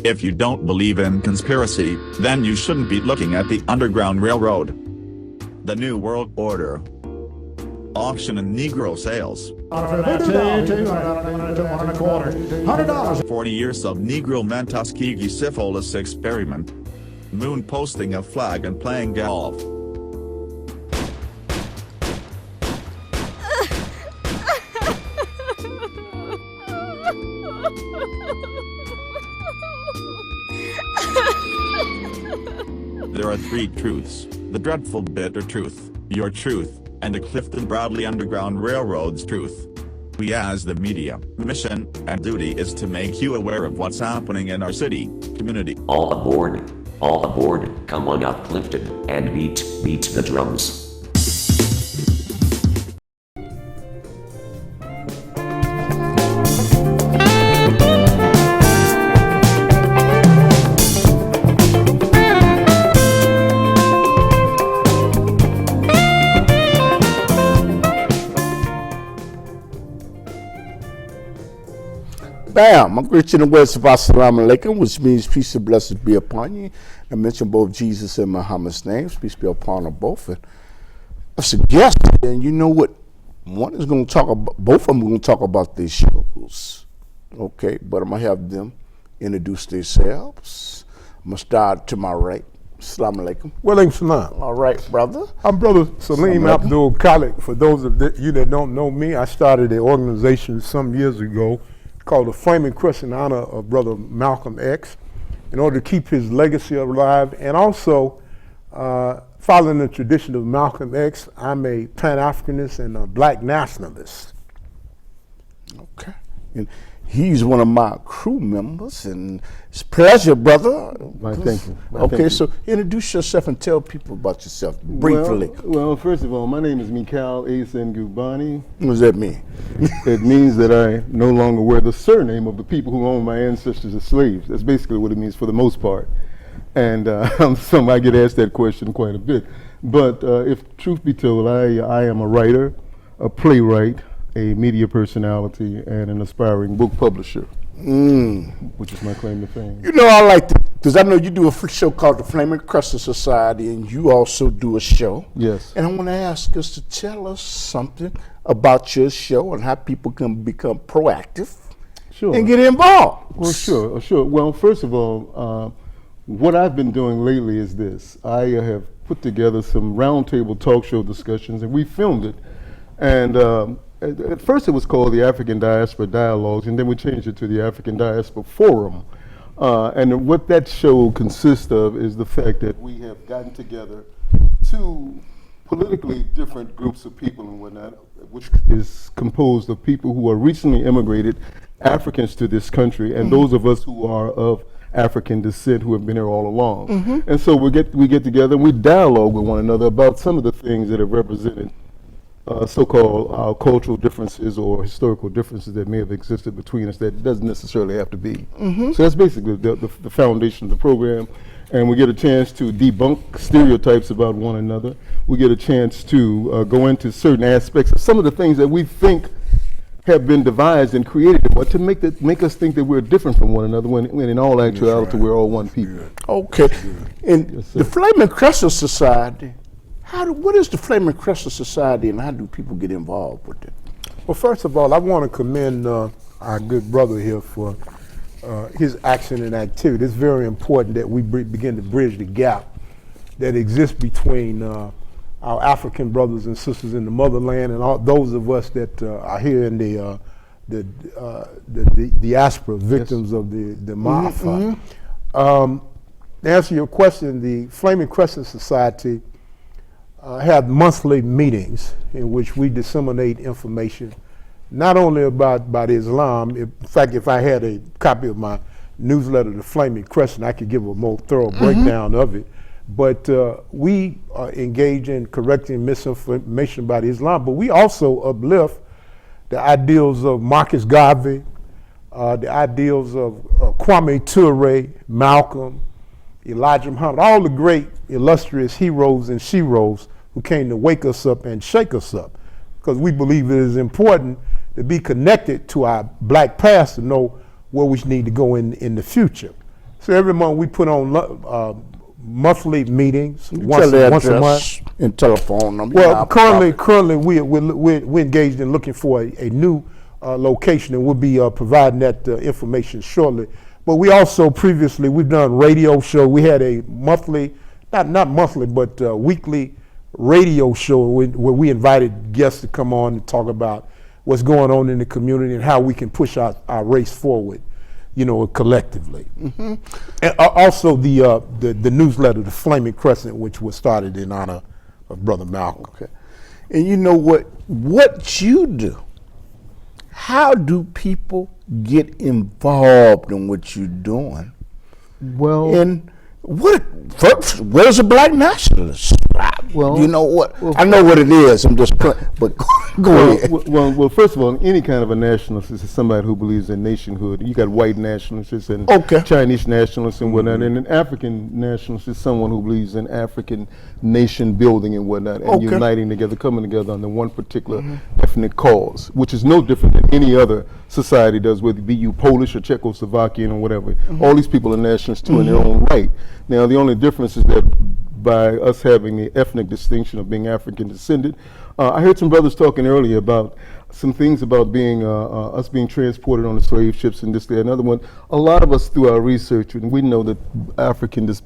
If you don't believe in conspiracy, then you shouldn't be looking at the Underground Railroad. The New World Order. Auction and Negro sales. $100. 40 years of Negro men Tuskegee syphilis experiment. Moon posting a flag and playing golf. There are three truths: the dreadful bitter truth, your truth, and the Clifton Broadly Underground Railroad's truth. We as the media, mission, and duty is to make you aware of what's happening in our city, community. All aboard, come on up Clifton, and beat the drums. Bam! I greet you in the words of Assalamu alaikum, which means peace and blessings be upon you. I mention both Jesus and Muhammad's names. Peace be upon them both. And I suggest, and you know what? One is going to talk about, both of them are going to talk about their shows. Okay, but I'm going to have them introduce themselves. I'm going to start to my right. Assalamu alaikum. Walaikum salam. All right, brother. I'm Brother Salim Abdul Khalik. For those of you that don't know me, I started an organization some years ago called the Flaming Crescent in honor of Brother Malcolm X, in order to keep his legacy alive, and also following the tradition of Malcolm X, I'm a Pan-Africanist and a black nationalist. Okay. And he's one of my crew members, and it's a pleasure, brother. Thank you. Okay, so introduce yourself and tell people about yourself briefly. Well, first of all, my name is Mikal Asen Gubani. What does that mean? It means that I no longer wear the surname of the people who owned my ancestors as slaves. That's basically what it means for the most part. And I get asked that question quite a bit. But if truth be told, I am a writer, a playwright, a media personality, and an aspiring book publisher, which is my claim to fame. You know, I like to, because I know you do a show called the Flaming Crescent Society, and you also do a show. Yes. And I want to ask us to tell us something about your show and how people can become proactive and get involved. Well, sure. Well, first of all, what I've been doing lately is this. I have put together some roundtable talk show discussions, and we filmed it. And at first it was called the African Diaspora Dialogues, and then we changed it to the African Diaspora Forum. And what that show consists of is the fact that we have gotten together two politically different groups of people and whatnot, which is composed of people who are recently immigrated Africans to this country, and those of us who are of African descent who have been here all along. And so we get together and we dialogue with one another about some of the things that have represented so-called cultural differences or historical differences that may have existed between us that doesn't necessarily have to be. So that's basically the foundation of the program. And we get a chance to debunk stereotypes about one another. We get a chance to go into certain aspects of some of the things that we think have been devised and created, but to make us think that we're different from one another when in all actuality we're all one people. Okay. And the Flaming Crescent Society, what is the Flaming Crescent Society and how do people get involved with it? Well, first of all, I want to commend our good brother here for his action and activity. It's very important that we begin to bridge the gap that exists between our African brothers and sisters in the motherland and all those of us that are here in the diaspora, victims of the Maafa. To answer your question, the Flaming Crescent Society have monthly meetings in which we disseminate information, not only about Islam. In fact, if I had a copy of my newsletter, The Flaming Crescent, I could give a more thorough breakdown of it. But we engage in correcting misinformation about Islam, but we also uplift the ideals of Marcus Garvey, the ideals of Kwame Ture, Malcolm, Elijah Muhammad, all the great illustrious heroes and sheroes who came to wake us up and shake us up. Because we believe it is important to be connected to our black past to know where we need to go in the future. So every month we put on monthly meetings, You once tell the a address month. and telephone number. Well, currently we're engaged in looking for a new location, and we'll be providing that information shortly. But we also previously we've done radio show. We had a monthly, not monthly, but weekly radio show where we invited guests to come on and talk about what's going on in the community and how we can push our race forward, collectively. Mm-hmm. And also the newsletter, the Flaming Crescent, which was started in honor of Brother Malcolm. Okay. And you know what you do, how do people get involved in what you're doing? Well, And where's a black nationalist? Well, you know what? I know what it is. I'm just, but go ahead. Well, first of all, any kind of a nationalist is somebody who believes in nationhood. You got white nationalists and Okay. Chinese nationalists and whatnot, and an African nationalist is someone who believes in African nation building and whatnot, and Okay. uniting together, coming together under one particular ethnic cause, which is no different than any other society does, whether it be you Polish or Czechoslovakian or whatever. All these people are nationalists too in their own right. Now, the only difference is that by us having the ethnic distinction of being African descendant, I heard some brothers talking earlier about some things about being us being transported on the slave ships and this, that, another one. A lot of us, through our research, and we know that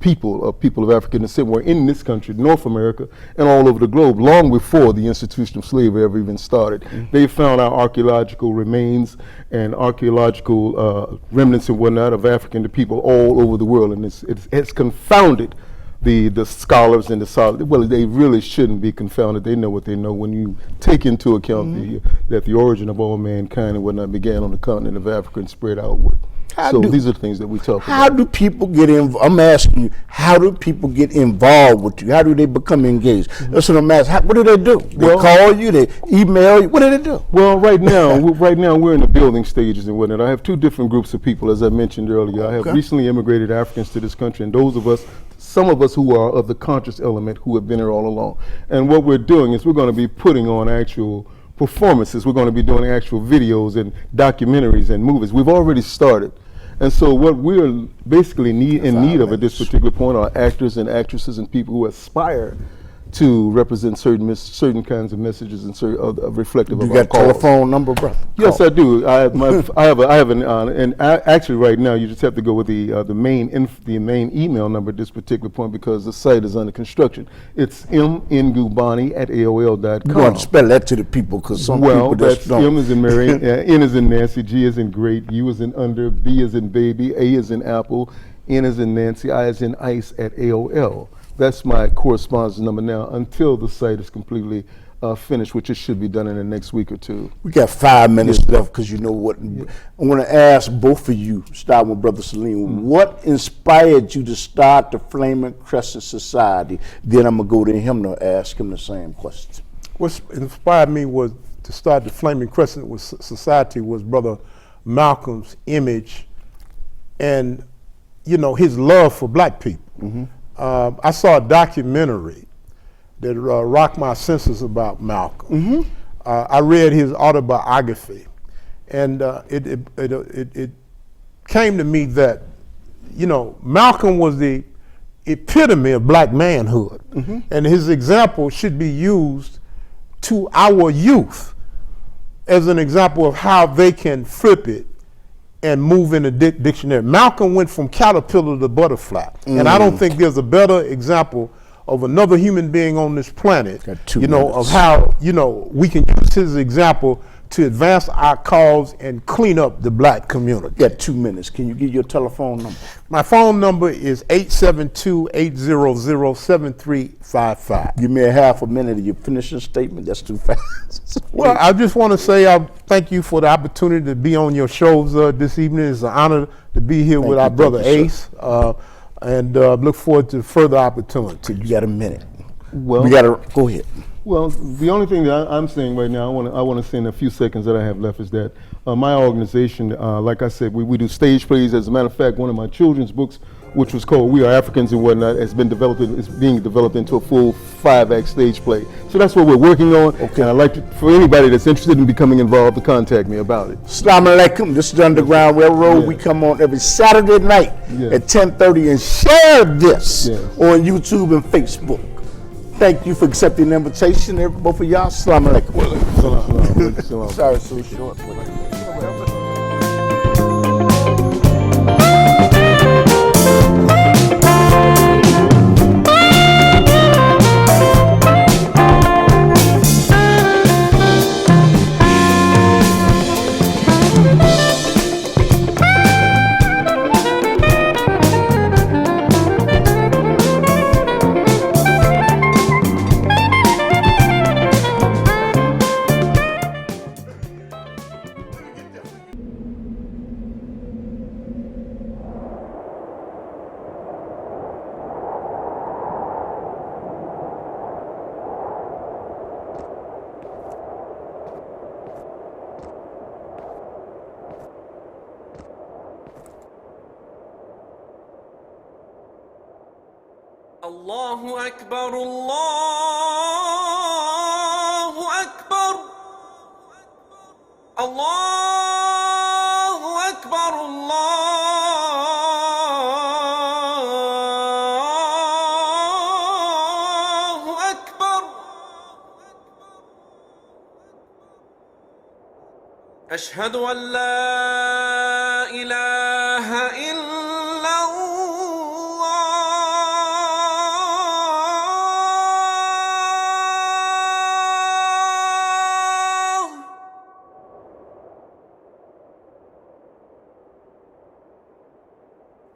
people of African descent were in this country, North America, and all over the globe, long before the institution of slavery ever even started. They found our archaeological remains and archaeological remnants and whatnot of African people all over the world, and it's confounded the scholars and the solid. Well, they really shouldn't be confounded. They know what they know when you take into account that the origin of all mankind and whatnot began on the continent of Africa and spread outward. These are the things that we talk about. How do people get involved? I'm asking you, how do people get involved with you? How do they become engaged? That's what I'm asking. What do they do? They call you, they email you, what do they do? Well, right now we're in the building stages and whatnot. I have two different groups of people, as I mentioned earlier. I have recently immigrated Africans to this country, and some of us who are of the conscious element who have been here all along. And what we're doing is we're going to be putting on actual performances. We're going to be doing actual videos and documentaries and movies. We've already started. And so what we're basically in need of at this particular point are actors and actresses and people who aspire to represent certain kinds of messages and reflective of our You got cause. telephone number, brother? Yes, I do. I have actually right now you just have to go with the main email number at this particular point because the site is under construction. It's mngubani@aol.com. You want to spell that to the people because some people just don't. M is in Mary, N is in Nancy, G is in great, U is in under, B is in baby, A is in apple, N is in Nancy, I is in ice at AOL. That's my correspondence number now until the site is completely finished, which it should be done in the next week or two. We got 5 minutes left because you know what? I want to ask both of you, starting with Brother Salim, what inspired you to start the Flaming Crescent Society? Then I'm going to go to him to ask him the same question. What inspired me was to start the Flaming Crescent Society was Brother Malcolm's image and, his love for black people. I saw a documentary that rocked my senses about Malcolm. I read his autobiography, and it came to me that, Malcolm was the epitome of black manhood, and his example should be used to our youth as an example of how they can flip it and move in the dictionary. Malcolm went from caterpillar to butterfly, and I don't think there's a better example of another human being on this planet, of how, we can use his example to advance our cause and clean up the black community. You got 2 minutes. Can you give your telephone number? My phone number is 872-800-7355. Give me a half a minute of your finishing statement. That's too fast. Well, I just want to say I thank you for the opportunity to be on your shows this evening. It's an honor to be here with our brother Ace, and look forward to further opportunity. You got a minute. Well, we got to go ahead. Well, the only thing that I'm saying right now, I want to say in a few seconds that I have left is that my organization, like I said, we do stage plays. As a matter of fact, one of my children's books which was called We Are Africans and whatnot, has been developed. Is being developed into a full 5-act stage play. So that's what we're working on. Okay. And I'd like for anybody that's interested in becoming involved to contact me about it. Assalamu alaikum. This is the Underground Railroad. Yeah. We come on every Saturday night at 10:30 and share this on YouTube and Facebook. Thank you for accepting the invitation, both of y'all. Assalamu alaikum. Sorry, so short. الله أكبر الله أكبر الله أكبر الله أكبر أشهد أن لا إله إلا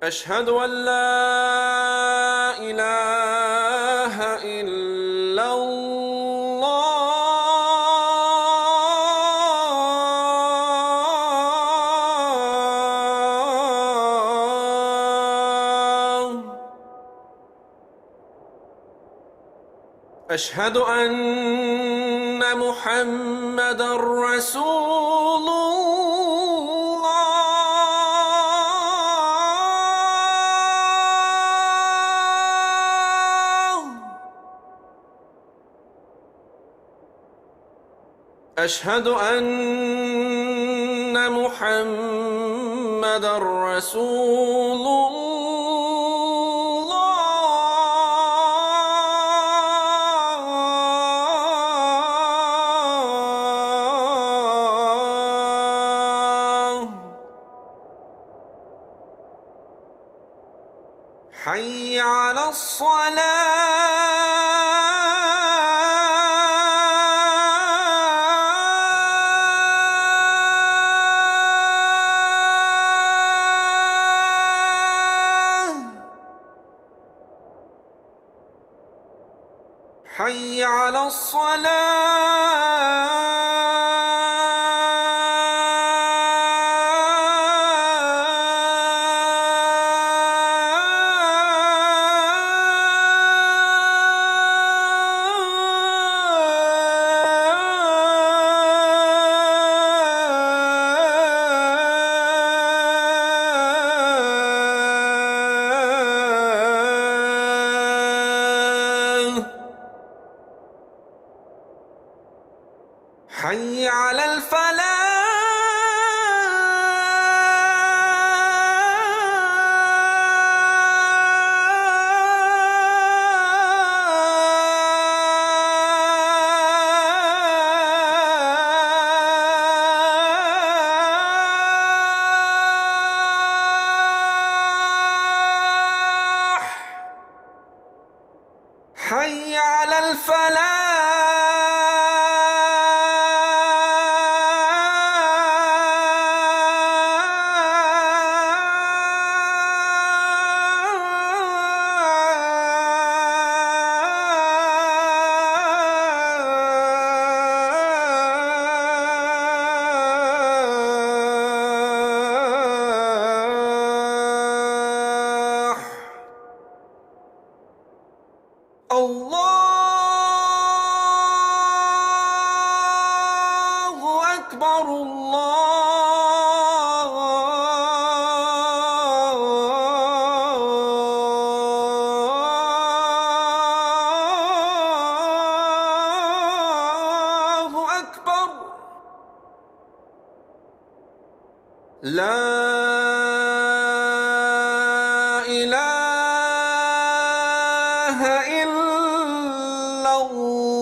أشهد أن لا إله إلا الله أشهد أن محمدًا رسول أشهد أن محمدًا رسول الله حي على حي على حي على الفلاح حي على الفلاح الله أكبر الله لا إله إلا الله